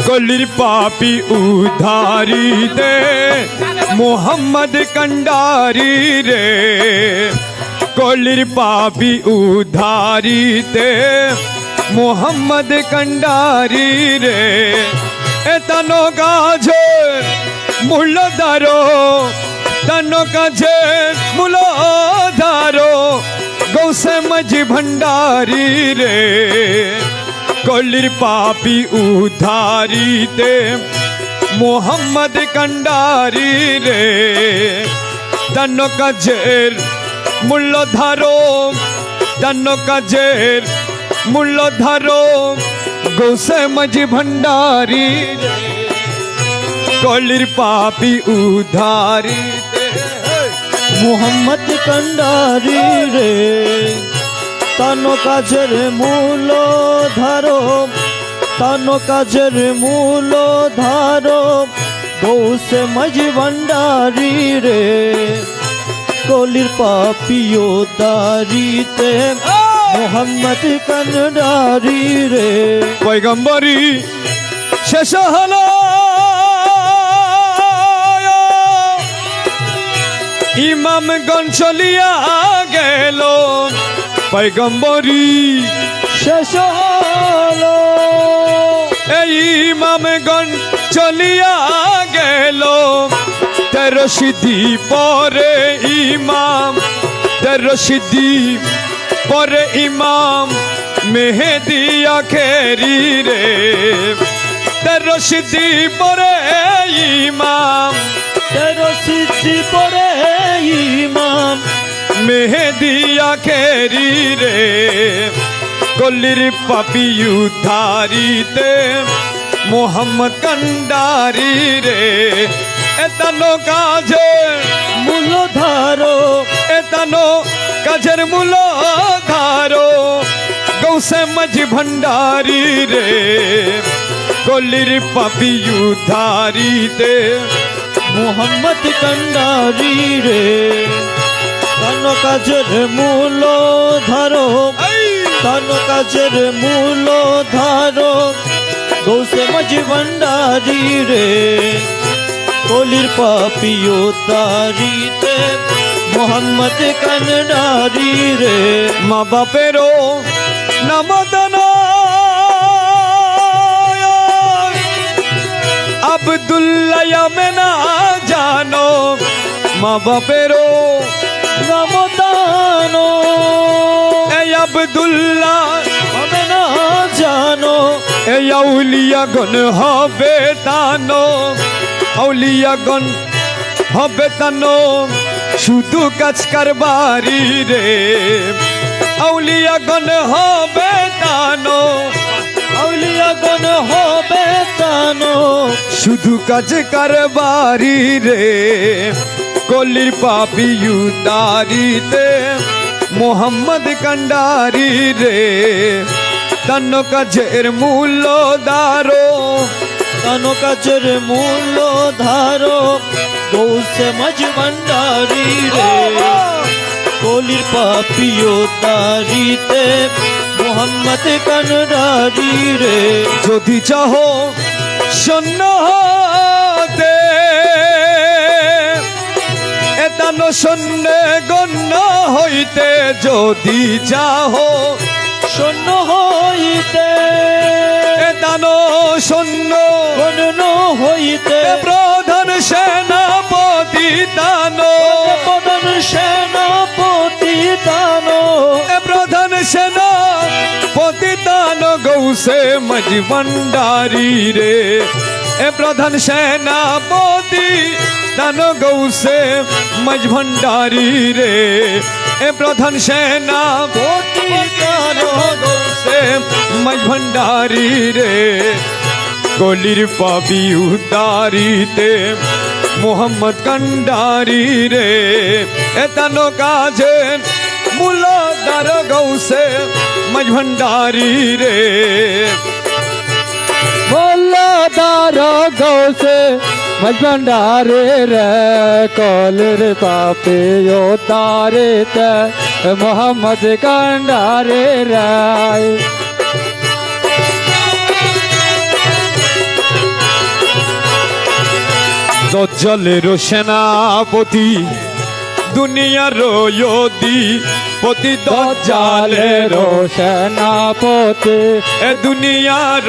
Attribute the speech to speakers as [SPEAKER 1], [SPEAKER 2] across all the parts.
[SPEAKER 1] कलिर पापी उधारी दे मोहम्मद कंडारी रे कलिर पापी उधारी दे मोहम्मद कंडारी रे एतनो गाजे मुल्लधारो तनो गाजे मुल्लधारो गौसे मजी भंडारी रे कलिर पापी उधारी दे मोहम्मद कंडारी रे तनो गाजेर मुल्लधारो तनो गाजेर मुल्लधारो गौसे मजी भंडारी रे कलिर पापी उधारी दे
[SPEAKER 2] मोहम्मद कंडारी रे तानो काजेर मूलो धारो तानो काजेर मूलो धारो गौसे मजी भंडारी रे कलिर पापी उधारी दे मोहम्मद कंडारी रे
[SPEAKER 1] पैगम्बरी शेष हलो इमामगण चलिया गेलो पैगम्बरी
[SPEAKER 2] शेष हलो
[SPEAKER 1] इमामगण चलिया गेलो तेरो सिद्धि परे इमाम तेरो सिद्धि परे इमाम मेहदी आखेरी रे तेरो सिद्धि परे इमाम
[SPEAKER 2] तेरो सिद्धि परे इमाम
[SPEAKER 1] मेहदी आखेरी रे कलिर पापी उधारी दे मोहम्मद कंडारी रे एतनो काजे
[SPEAKER 2] मूलधारो
[SPEAKER 1] एतनो काजेर मूलधारो गौसे मजी भंडारी रे कलिर पापी उधारी दे
[SPEAKER 2] मोहम्मद कंडारी रे तानो काजेर मूलो धारो तानो काजेर मूलो धारो गौसे मजी भंडारी रे कलिर पापी उधारी दे मोहम्मद कंडारी रे
[SPEAKER 1] माँ बापेरो नामदाना अब्दुल्ला में ना जानो माँ बापेरो
[SPEAKER 2] नामदानो
[SPEAKER 1] ए अब्दुल्ला
[SPEAKER 2] हमें ना जानो
[SPEAKER 1] ए औलिया गण हबे तानो औलिया गण हबे तानो शुधु काज कारबारी रे औलिया गण हबे तानो
[SPEAKER 2] औलिया गण होबे तानो
[SPEAKER 1] शुधु काज कारबारी रे कलिर पापी उधारी दे मोहम्मद कंडारी रे तनो काजेर मूलो दारो
[SPEAKER 2] तानो काजेर मूलो धारो गौसे मज भंडारी रे कलिर पापी उधारी दे मोहम्मद कंडारी रे
[SPEAKER 1] যদি চাহো শূন্য হতে এতানো শূন্য গণ্য হইতে যদি চাহো
[SPEAKER 2] শূন্য হইতে
[SPEAKER 1] এতানো শূন্য
[SPEAKER 2] গণ্য হইতে
[SPEAKER 1] প্রধান সেনাপতি তানো
[SPEAKER 2] প্রধান সেনাপতি তানো
[SPEAKER 1] প্রধান সেনাপতি তানো গৌসে মজ ভণ্ডারি রে এ প্রধান সেনাপতি তানো গৌসে মজ ভণ্ডারি রে এ প্রধান সেনাপতি তানো গৌসে মজ ভণ্ডারি রে কলির পাপি উদারিতে মোহাম্মদ कंडारी रे एतनो काजे मुलादार गौसे मज भंडारी रे
[SPEAKER 2] मुलादार गौसे मज भंडारी रे कलिर पापी उधारीते मोहम्मद कंडारी रे
[SPEAKER 1] দজ্জালের সেনাপতি দুনিয়ার পতি দজ্জালের
[SPEAKER 2] সেনাপতি
[SPEAKER 1] এ দুনিয়ার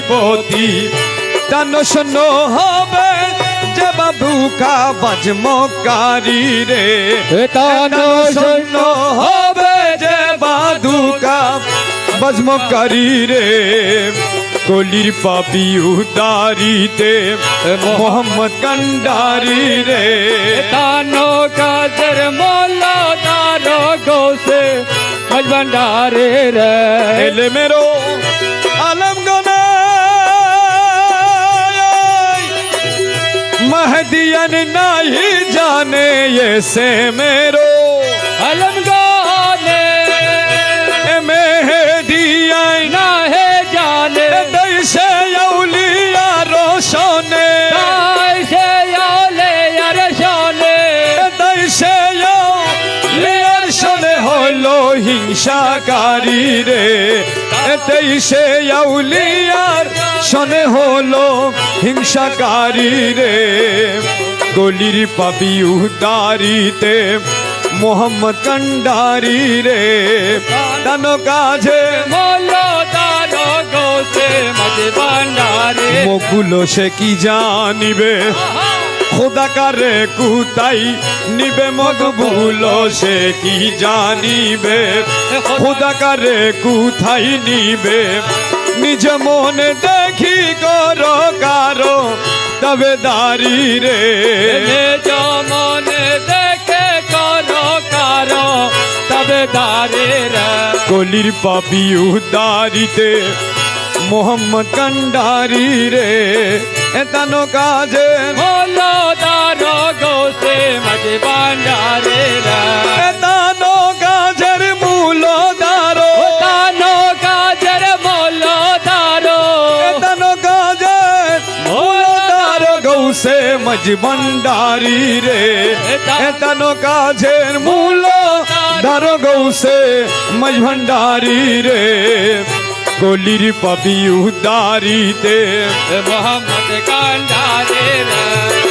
[SPEAKER 1] পতি তান শূন্য হবে যে বাবুকা বাজমকারী রে
[SPEAKER 2] তান
[SPEAKER 1] শূন্য হবে যে বাদুকা বাজমকারী রে কলির পাপি উদারিতে মোহাম্মদ কান্ডারি রে
[SPEAKER 2] তানো কাজের মোল্লা দারো গৌসে মজবন্ডারে রে
[SPEAKER 1] এলে মেরো আলম গনে महदियन नहीं जाने ये से मेरो
[SPEAKER 2] अलम गाने
[SPEAKER 1] मेहदियन
[SPEAKER 2] ना है जाने
[SPEAKER 1] दैसे औलिया रोशने
[SPEAKER 2] से याले यार शाने
[SPEAKER 1] दैसे औलिया रोशने হলো হিংসাকারী রে दैसे औलियार শনে হলো হিংসাকারী রে গলির পাপি উদারিতে মোহাম্মদ কান্ডারি রে দান কাজে
[SPEAKER 2] মোল্লা দারো গৌসে মজবন্ডারে
[SPEAKER 1] মকুলো সে কি জানিবে খোদা কারে কুতাই নিবে মকবুলো সে কি জানিবে খোদা কারে কুথাই নিবে নিজ মনে দেখি করো কারো তবেদারি রে
[SPEAKER 2] নিজ মনে দেখে করো কারো তবে দারে রে
[SPEAKER 1] কলির পাপি উদারিতে মোহাম্মদ কান্ডারি রে এতানো কাজে
[SPEAKER 2] মোল্লা দারো গৌসে মজবন্ডারে রে
[SPEAKER 1] এতানো কাজের মূল দারো
[SPEAKER 2] তানো কাজের মোল্লা দারো
[SPEAKER 1] এতানো কাজের মূল দারো গৌসে মজবন্ডারি রে এতানো কাজের মূল দারো গৌসে মজবন্ডারি রে গলির পাপি উদারিতে
[SPEAKER 2] মোহাম্মদ কান্ডারে রে